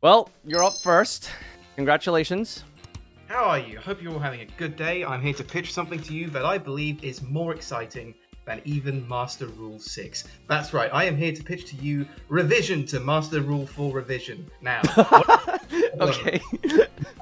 Well, you're up first. Congratulations. How are you? I hope you're all having a good day. I'm here to pitch something to you that I believe is more exciting than even Master Rule 6. That's right, I am here to pitch to you revision to Master Rule 4 revision. Now, Okay.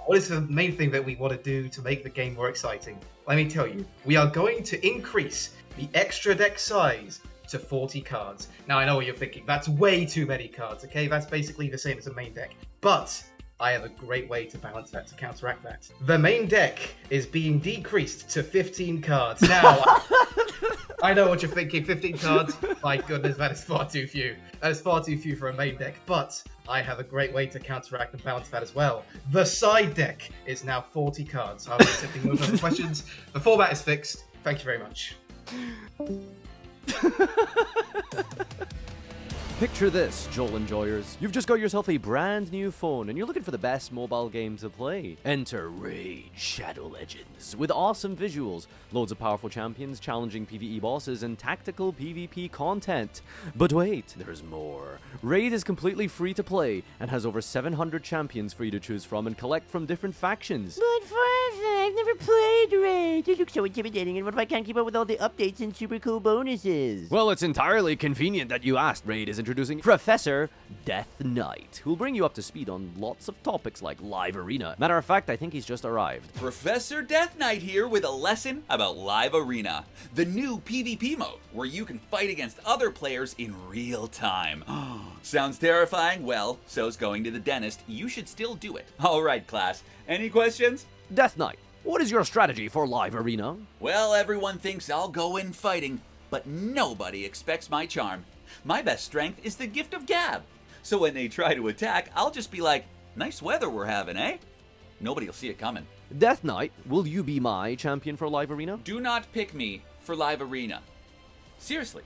What is the main thing that we want to do to make the game more exciting? Let me tell you, we are going to increase the extra deck size to 40 cards. Now, I know what you're thinking. That's way too many cards, okay? That's basically the same as a main deck. But I have a great way to balance that, to counteract that. The main deck is being decreased to 15 cards. Now, I know what you're thinking. 15 cards? My goodness, that is far too few. That is far too few for a main deck. But I have a great way to counteract and balance that as well. The side deck is now 40 cards. I'll be accepting no further questions. The format is fixed. Thank you very much. Picture this, Joel enjoyers. You've just got yourself a brand new phone and you're looking for the best mobile game to play. Enter Raid Shadow Legends with awesome visuals, loads of powerful champions, challenging PvE bosses, and tactical PvP content. But wait, there's more. Raid is completely free to play and has over 700 champions for you to choose from and collect from different factions. But Farfa, I've never played Raid. It looks so intimidating, and what if I can't keep up with all the updates and super cool bonuses? Well, it's entirely convenient that you asked. Raid is introducing Professor Death Knight, who'll bring you up to speed on lots of topics like Live Arena. Matter of fact, I think he's just arrived. Professor Death Knight here with a lesson about Live Arena, the new PvP mode where you can fight against other players in real time. Sounds terrifying? Well, so's going to the dentist. You should still do it. Alright, class. Any questions? Death Knight, what is your strategy for Live Arena? Well, everyone thinks I'll go in fighting, but nobody expects my charm. My best strength is the gift of gab. So when they try to attack, I'll just be like, nice weather we're having, eh? Nobody'll see it coming. Death Knight, will you be my champion for Live Arena? Do not pick me for Live Arena. Seriously,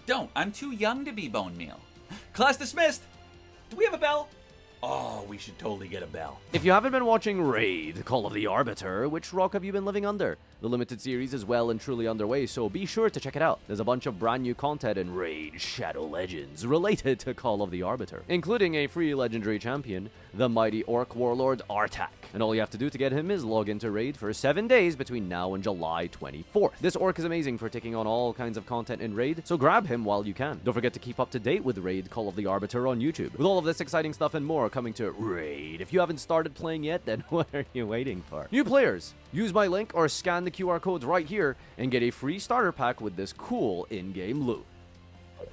don't. I'm too young to be bone meal. Class dismissed. Do we have a bell? Oh, we should totally get a bell. If you haven't been watching Raid, Call of the Arbiter, which rock have you been living under? The limited series is well and truly underway, so be sure to check it out. There's a bunch of brand new content in Raid Shadow Legends related to Call of the Arbiter, including a free legendary champion, the mighty orc warlord Archetype. And all you have to do to get him is log into Raid for 7 days between now and July 24th. This orc is amazing for taking on all kinds of content in Raid, so grab him while you can. Don't forget to keep up to date with Raid Call of the Arbiter on YouTube. With all of this exciting stuff and more coming to Raid. If you haven't started playing yet, then what are you waiting for? New players, use my link or scan the QR codes right here and get a free starter pack with this cool in-game loot.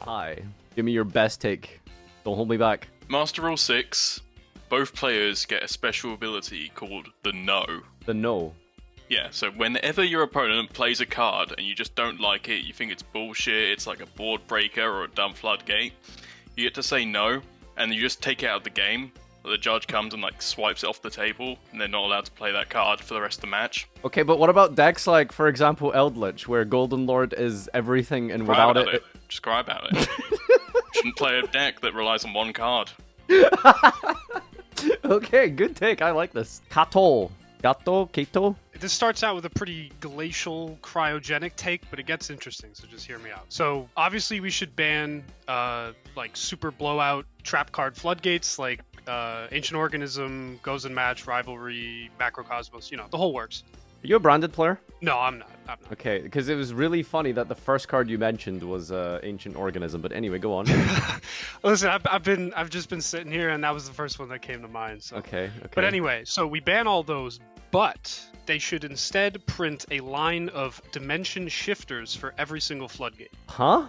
Hi, give me your best take. Don't hold me back. Master Rule 6, both players get a special ability called the No. The No. Yeah, so whenever your opponent plays a card and you just don't like it, you think it's bullshit, it's like a board breaker or a dumb floodgate, you get to say no, and you just take it out of the game. The judge comes and like swipes it off the table, and they're not allowed to play that card for the rest of the match. Okay, but what about decks like, for example, Eldritch, where Golden Lord is everything and without it... Just cry about it. Shouldn't play a deck that relies on one card. Okay, good take. I like this. Kato. Kato? This starts out with a pretty glacial, cryogenic take, but it gets interesting, so just hear me out. So, obviously we should ban, like, super blowout trap card floodgates, like, Ancient Organism, Goes and Match, Rivalry, Macrocosmos, you know, the whole works. Are you a branded player? No, I'm not. Okay, because it was really funny that the first card you mentioned was Ancient Organism, but anyway, go on. Listen, I've just been sitting here, and that was the first one that came to mind. So. Okay. But anyway, so we ban all those, but they should instead print a line of dimension shifters for every single floodgate. Huh?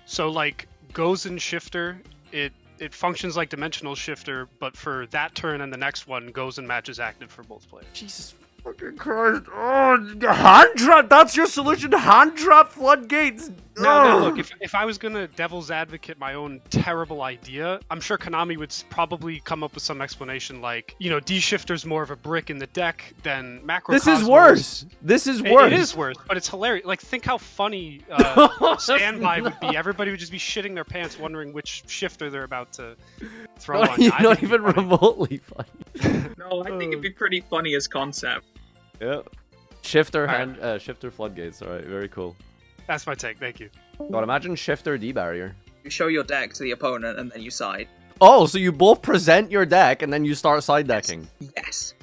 So, like, Goes and Shifter, it functions like Dimensional Shifter, but for that turn and the next one, Goes and Match is active for both players. Jesus fucking Christ. Oh, hand trap! That's your solution? Hand trap floodgates! No, look, if I was gonna devil's advocate my own terrible idea, I'm sure Konami would probably come up with some explanation like, you know, D-Shifter's more of a brick in the deck than Macrocosmos. This is worse! This is worse! It is worse, but it's hilarious. Like, think how funny Standby would be. Everybody would just be shitting their pants wondering which shifter they're about to throw on you. Not even remotely funny. No, I think it'd be pretty funny as concept. Yeah. Shifter shifter floodgates. Alright, very cool. That's my take, thank you. God, imagine Shifter D barrier. You show your deck to the opponent and then you side. Oh, so you both present your deck and then you start side decking. Yes.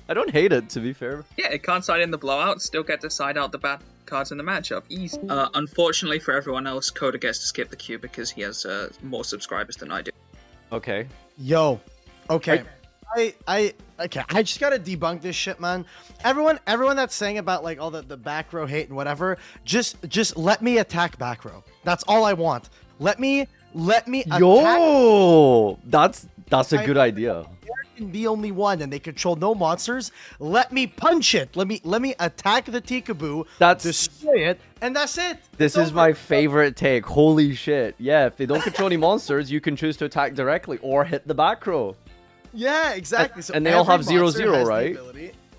I don't hate it, to be fair. Yeah, it can't side in the blowout, still get to side out the bad cards in the matchup. Easy. Unfortunately for everyone else, Coda gets to skip the queue because he has more subscribers than I do. Okay. Yo, okay. I just gotta debunk this shit, man. Everyone that's saying about like all the back row hate and whatever, just let me attack back row. That's all I want. Let me attack. Yo, that's a good idea. There can be only one, and they control no monsters. Let me punch it. Let me attack the Tikaboo. Destroy it, and that's it. This is my favorite take. Holy shit. Yeah, if they don't control any monsters, you can choose to attack directly or hit the back row. Yeah, exactly. So and they all have every 0/0, right?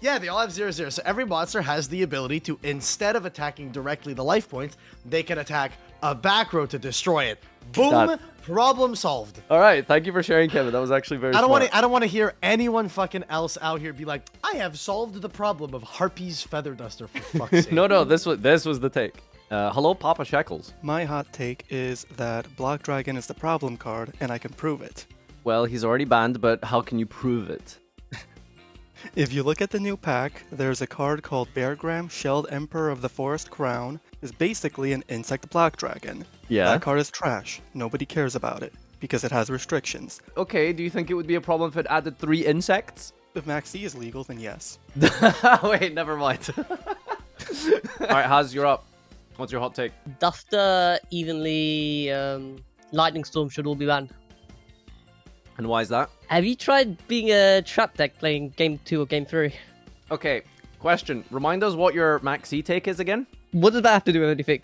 Yeah, they all have 0/0. So every monster has the ability to, instead of attacking directly the life points, they can attack a back row to destroy it. Boom! Problem solved. All right, thank you for sharing, Kevin. That was actually very. I don't want to hear anyone fucking else out here be like, I have solved the problem of Harpy's Feather Duster, for fuck's sake. No, this was the take. Hello, Papa Shekels. My hot take is that Block Dragon is the problem card, and I can prove it. Well, he's already banned, but how can you prove it? If you look at the new pack, there's a card called Beargram, Shelled Emperor of the Forest Crown. It's basically an insect Block Dragon. Yeah. That card is trash. Nobody cares about it, because it has restrictions. Okay, do you think it would be a problem if it added 3 insects? If Max C is legal, then yes. Wait, never mind. Alright, Haz, you're up. What's your hot take? Duster, Evenly, Lightning Storm should all be banned. And why is that? Have you tried being a trap deck playing game 2 or game 3? Okay, question. Remind us what your Max C take is again? What does that have to do with anything?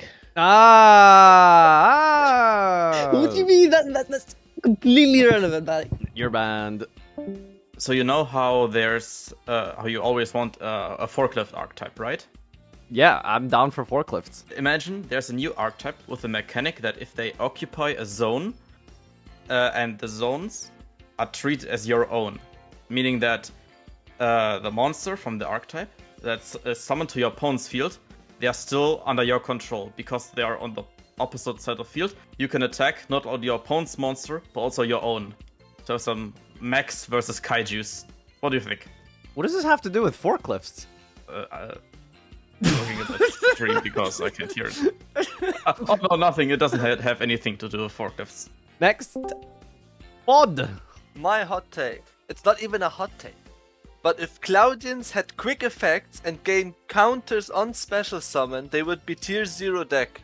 What do you mean? That's completely irrelevant, buddy. You're banned. So you know how there's how you always want a forklift archetype, right? Yeah, I'm down for forklifts. Imagine there's a new archetype with a mechanic that if they occupy a zone, and the zones are treated as your own, meaning that the monster from the archetype that's summoned to your opponent's field, they are still under your control because they are on the opposite side of the field. You can attack not only your opponent's monster, but also your own. So some Max versus Kaijus. What do you think? What does this have to do with forklifts? Looking at the stream because I can't hear it. Oh no, nothing. It doesn't have anything to do with forklifts. Next. Mod. My hot take. It's not even a hot take. But if Cloudians had quick effects and gained counters on special summon, they would be tier 0 deck.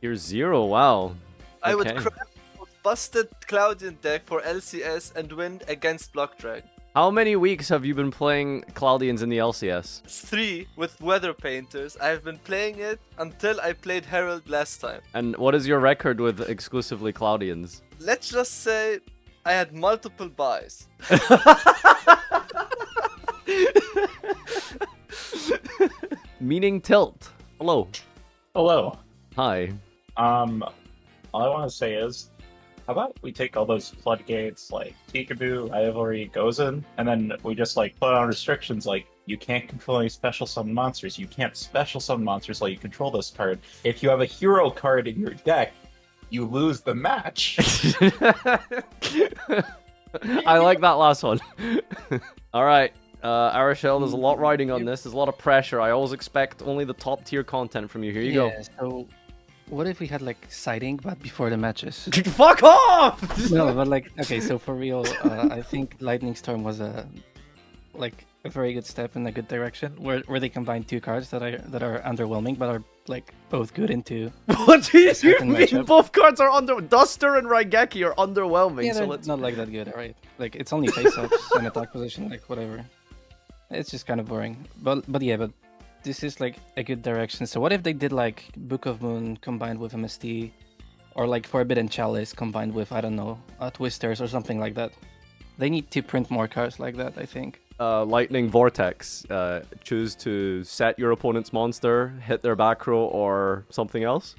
Tier 0, wow. I would craft a busted Cloudian deck for LCS and win against Block Dragon. How many weeks have you been playing Cloudians in the LCS? 3 with Weather Painters. I've been playing it until I played Herald last time. And what is your record with exclusively Cloudians? Let's just say I had multiple buys. Meaning Tilt. Hello. Hello. Hi. All I want to say is, how about we take all those floodgates like Peekaboo, Ivory, Gozen, and then we just like put on restrictions like you can't control any special summon monsters, you can't special summon monsters while you control this card. If you have a hero card in your deck, you lose the match. I like that last one. Alright, Arashel, there's a lot riding on this. There's a lot of pressure. I always expect only the top tier content from you. Here you go. So what if we had like siding, but before the matches? Fuck off! No, but like, okay, so for real, I think Lightning Storm was a very good step in a good direction, where they combine 2 cards that are underwhelming, but are like both good into. What do you mean? Matchup. Both cards are Duster and Raigeki are underwhelming. Yeah, so they're let's not like that good, right? Like it's only face-ups and attack position, like whatever. It's just kind of boring. But this is like a good direction. So what if they did like Book of Moon combined with MST, or like Forbidden Chalice combined with, I don't know, Twisters or something like that? They need to print more cards like that, I think. Lightning Vortex. Choose to set your opponent's monster, hit their back row, or something else.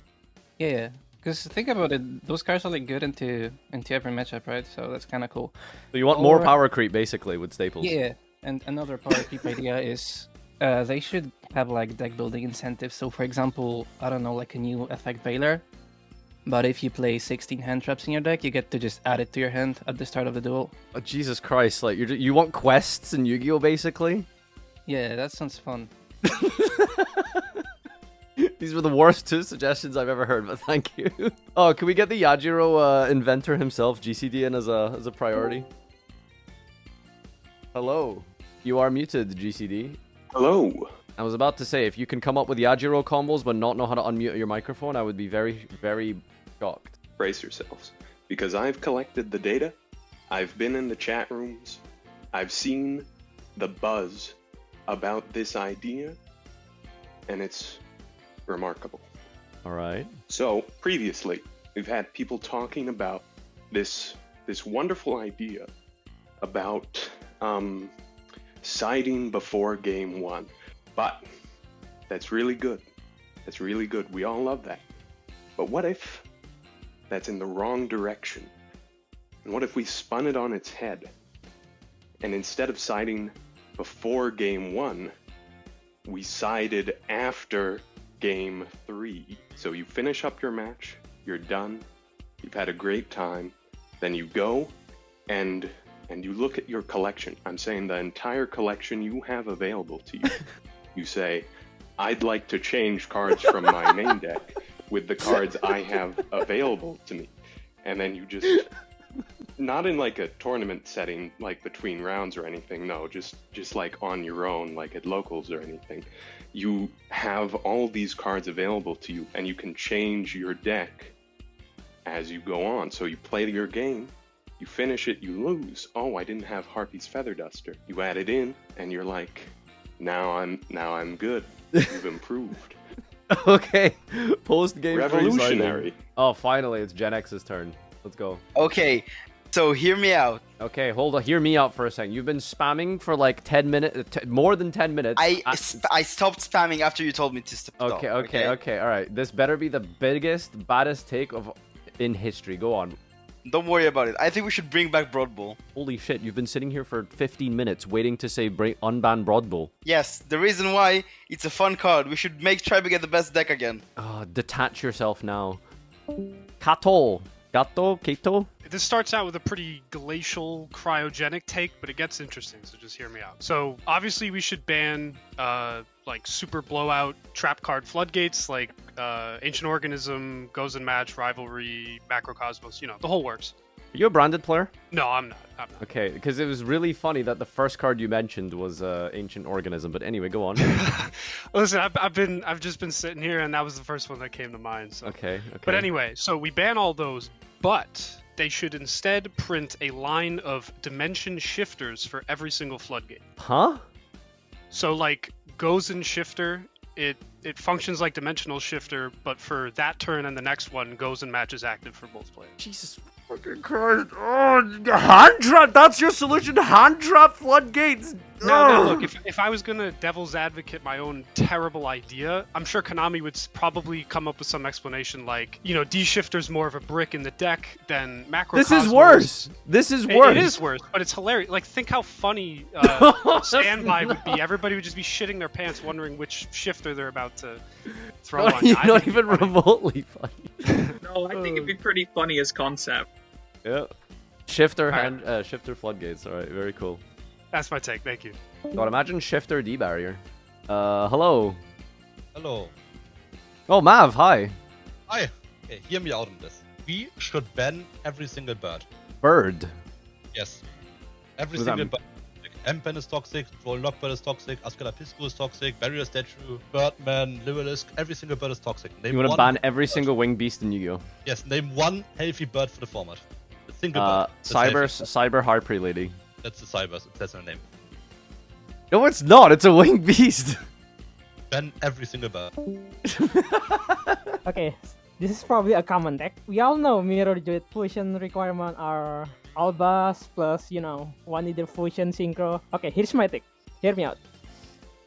Yeah. Because think about it, those cards are like good into every matchup, right? So that's kind of cool. So you want more power creep, basically, with staples. Yeah. And another power creep idea is they should have like deck building incentives. So for example, I don't know, like a new effect Veiler. But if you play 16 hand traps in your deck, you get to just add it to your hand at the start of the duel. Oh, Jesus Christ, like you want quests in Yu-Gi-Oh basically? Yeah, that sounds fun. These were the worst 2 suggestions I've ever heard, but thank you. Oh, can we get the Yugioh inventor himself, GCD, in as a priority? Hello. You are muted, GCD. Hello. I was about to say, if you can come up with Yugioh combos but not know how to unmute your microphone, I would be very, very shocked. Brace yourselves, because I've collected the data, I've been in the chat rooms, I've seen the buzz about this idea, and it's remarkable. Alright. So, previously, we've had people talking about this wonderful idea about siding before game 1. But that's really good. That's really good. We all love that. But what if that's in the wrong direction? And what if we spun it on its head? And instead of siding before game 1, we sided after game 3. So you finish up your match, you're done, you've had a great time, then you go and you look at your collection. I'm saying the entire collection you have available to you. You say, I'd like to change cards from my main deck with the cards I have available to me. And then you just, not in like a tournament setting, like between rounds or anything, no, just like on your own, like at locals or anything. You have all these cards available to you and you can change your deck as you go on. So you play your game, you finish it, you lose. Oh, I didn't have Harpy's Feather Duster. You add it in and you're like, now I'm good. You've improved. Okay. Post-game revolutionary. Oh, finally, it's Gen X's turn. Let's go. Okay, so hear me out. Okay, hold on. Hear me out for a second. You've been spamming for like 10 minutes, more than 10 minutes. I stopped spamming after you told me to stop. Okay. All right. This better be the biggest, baddest take in history. Go on. Don't worry about it. I think we should bring back Broad Bull. Holy shit, you've been sitting here for 15 minutes waiting to say unban Broad Bull. Yes, the reason why, it's a fun card. We should try to get the best deck again. Detach yourself now. Kato. Kato? This starts out with a pretty glacial, cryogenic take, but it gets interesting, so just hear me out. So, obviously we should ban, like, super blowout trap card floodgates, like, Ancient Organism, Goes and Match, Rivalry, Macrocosmos, you know, the whole works. Are you a branded player? No, I'm not. Okay, because it was really funny that the first card you mentioned was Ancient Organism, but anyway, go on. Listen, I've just been sitting here, and that was the first one that came to mind. So. Okay. But anyway, so we ban all those, but they should instead print a line of dimension shifters for every single floodgate. Huh? So like Goes and Shifter, it functions like dimensional shifter, but for that turn and the next one, Goes and Match is active for both players. Jesus fucking Christ. Oh, hand trap, that's your solution? Hand trap floodgates? No, look, if I was gonna devil's advocate my own terrible idea, I'm sure Konami would probably come up with some explanation like, you know, D-Shifter's more of a brick in the deck than Macrocosmos. This is worse! This is worse! It is worse, but it's hilarious. Like, think how funny Standby would be. Everybody would just be shitting their pants wondering which shifter they're about to throw on. You're not even remotely funny. No, I think it'd be pretty funny as concept. Yeah. Shifter floodgates, alright, very cool. That's my take, thank you. God, imagine Shifter D-Barrier. Hello. Hello. Oh, Mav, hi. Hi. Okay, hear me out on this. We should ban every single bird. Bird? Yes. Every single bird. M-Pen is toxic, Troll Lockbird is toxic, Ascalapisco is toxic, Barrier Statue, Birdman, Livelisk, every single bird is toxic. You want to ban every single winged beast in Yu-Gi-Oh? Yes, name one healthy bird for the format. A single bird. Cyber Harpy Lady. That's the Cybers, that's her name. No, it's not, it's a winged beast. Ban every single bird. Okay, this is probably a common deck. We all know Mirror Druid Fusion requirement are Albas plus, you know, one either Fusion Synchro. Okay, here's my take. Hear me out.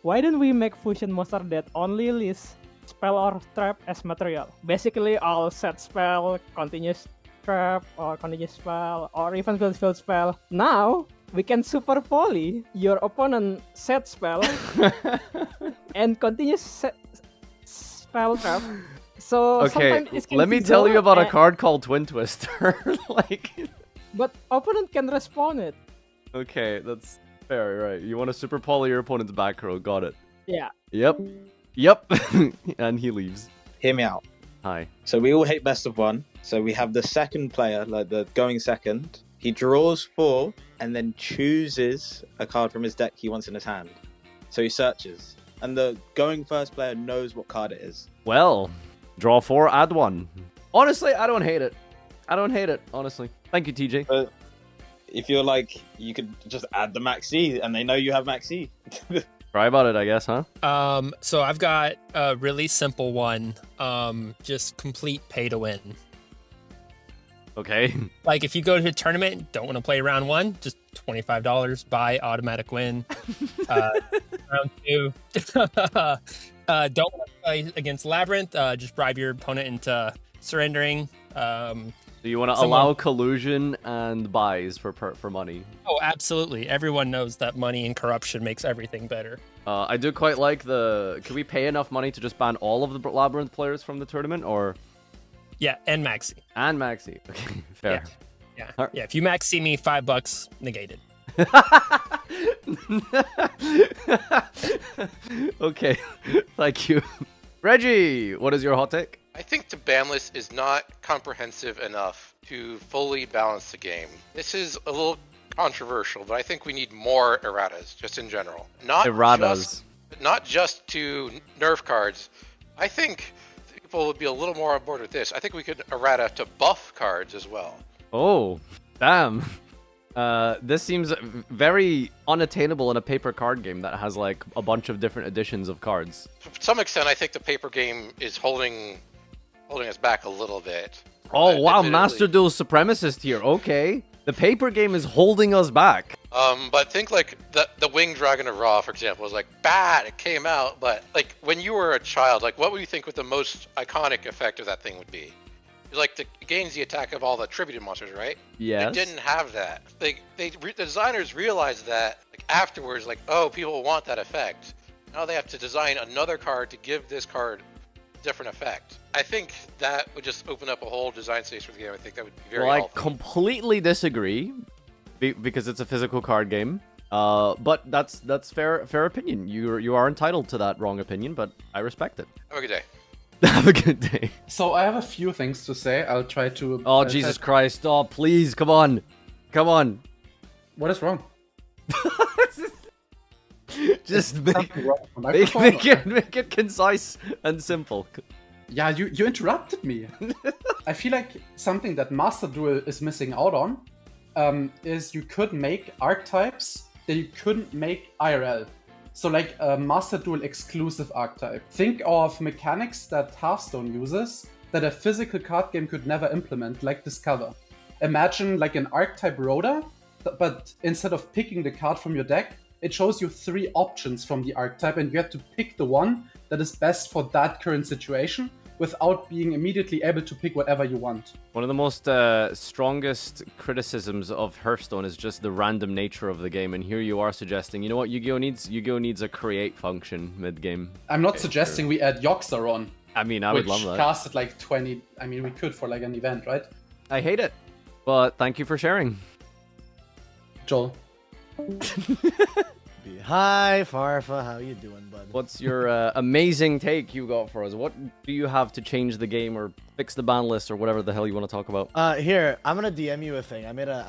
Why don't we make Fusion monster that only list spell or trap as material? Basically, all set spell, continuous trap, or continuous spell, or even field spell. Now, we can super poly your opponent set spell and continuous spell trap So Okay, sometimes it's let me tell you confusing, about a and- card called Twin Twister. Like, But opponent can respawn it. okay, that's fair, right? You want to super poly your opponent's back row. Got it. Yeah. Yep. Yep. And he leaves. Hear me out. Hi. So we all hate best of one. So we have the second player, like the going second. He draws 4 and then chooses a card from his deck he wants in his hand. So he searches. And the going first player knows what card it is. Well, draw 4, add 1. Honestly, I don't hate it. I don't hate it, honestly. Thank you, TJ. But if you're like, you could just add the Maxi and they know you have Maxi. Try about it, I guess, huh? So I've got a really simple one. Just complete pay to win. Okay. Like if you go to a tournament, don't want to play round 1, just $25, buy, automatic win. Round 2, don't want to play against Labyrinth, just bribe your opponent into surrendering. So you want to allow collusion and buys for money. Oh, absolutely. Everyone knows that money and corruption makes everything better. I do quite like the... Can we pay enough money to just ban all of the Labyrinth players from the tournament, or...? Yeah, and Maxi. And Maxi. Okay, fair. Yeah, Alright. yeah. If you Maxi me, $5 negated. Okay, thank you. Reggie, what is your hot take? I think the ban list is not comprehensive enough to fully balance the game. This is a little controversial, but I think we need more erratas, just in general. Not just to nerf cards. I think people would be a little more on board with this. I think we could errata to buff cards as well. Oh, damn. This seems very unattainable in a paper card game that has like a bunch of different editions of cards. To some extent, I think the paper game is holding us back a little bit. Oh wow, Master Duel Supremacist here. Okay, the paper game is holding us back. But think like the Winged Dragon of Ra, for example, was like bad. It came out, but like when you were a child, like what would you think what the most iconic effect of that thing would be? Like it gains the attack of all the attributed monsters, right? Yes. They didn't have that. The designers realized that like afterwards, like oh, people want that effect. Now they have to design another card to give this card a different effect. I think that would just open up a whole design space for the game. I think that would be very Well, I helpful. completely disagree because it's a physical card game. But that's fair opinion. You are entitled to that wrong opinion, but I respect it. Have a good day. Have a good day. So I have a few things to say. I'll try to... Oh, Jesus Christ. Oh, please, come on. Come on. What is wrong? Just make it concise and simple. Yeah, you interrupted me. I feel like something that Master Duel is missing out on is you could make archetypes that you couldn't make IRL. So like a Master Duel exclusive archetype. Think of mechanics that Hearthstone uses that a physical card game could never implement, like Discover. Imagine like an archetype Rhoda, but instead of picking the card from your deck, it shows you 3 options from the archetype and you have to pick the one that is best for that current situation without being immediately able to pick whatever you want. One of the most strongest criticisms of Hearthstone is just the random nature of the game, and here you are suggesting, you know what Yu-Gi-Oh needs? Yu-Gi-Oh needs a create function mid-game. I'm not suggesting we add Yogg on. I mean, I would love that. Which casted like 20, I mean, we could for like an event, right? I hate it, but thank you for sharing. Joel. Hi, Farfa. How you doing, bud? What's your amazing take you got for us? What do you have to change the game or fix the ban list or whatever the hell you want to talk about? Here, I'm gonna DM you a thing. I made a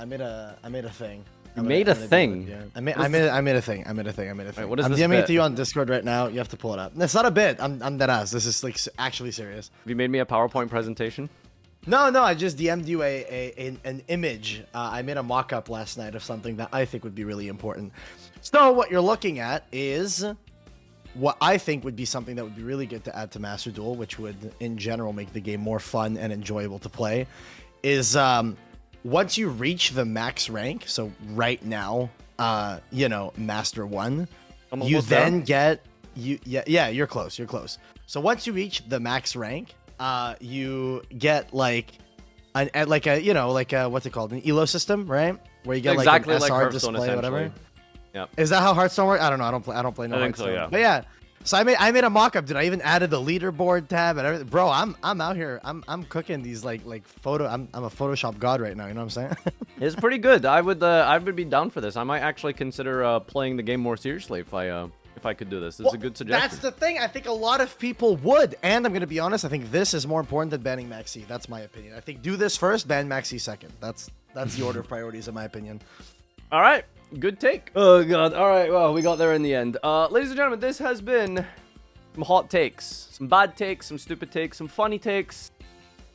thing. You made a thing? I made a thing. Wait, what is I'm this DMing it bit? to you on Discord right now. You have to pull it up. It's not a bit. I'm dead ass. This is like actually serious. Have you made me a PowerPoint presentation? No, I just DM'd you an image. I made a mock-up last night of something that I think would be really important. So what you're looking at is what I think would be something that would be really good to add to Master Duel, which would, in general, make the game more fun and enjoyable to play, is once you reach the max rank, so right now, Master 1, you then get... you're close. So once you reach the max rank, you get what's it called, an elo system, right? Where you get exactly like an like SR Hearthstone, display, whatever. Yeah. Is that how Hearthstone works? I don't know. I don't play no I think so, Hearthstone. yeah. But yeah, So I made a mock-up, dude. I even added the leaderboard tab and everything. Bro, I'm out here. I'm cooking these like photo. I'm a Photoshop god right now. You know what I'm saying? It's pretty good. I would be down for this. I might actually consider playing the game more seriously if I could do this. This is a good suggestion. That's the thing. I think a lot of people would. And I'm gonna be honest. I think this is more important than banning Maxi. That's my opinion. I think do this first, ban Maxi second. That's the order of priorities in my opinion. All right. Good take. Oh, God. All right. Well, we got there in the end. Ladies and gentlemen, this has been some hot takes, some bad takes, some stupid takes, some funny takes.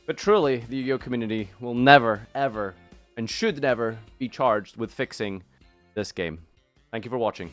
But truly, the Yu-Gi-Oh community will never, ever, and should never be charged with fixing this game. Thank you for watching.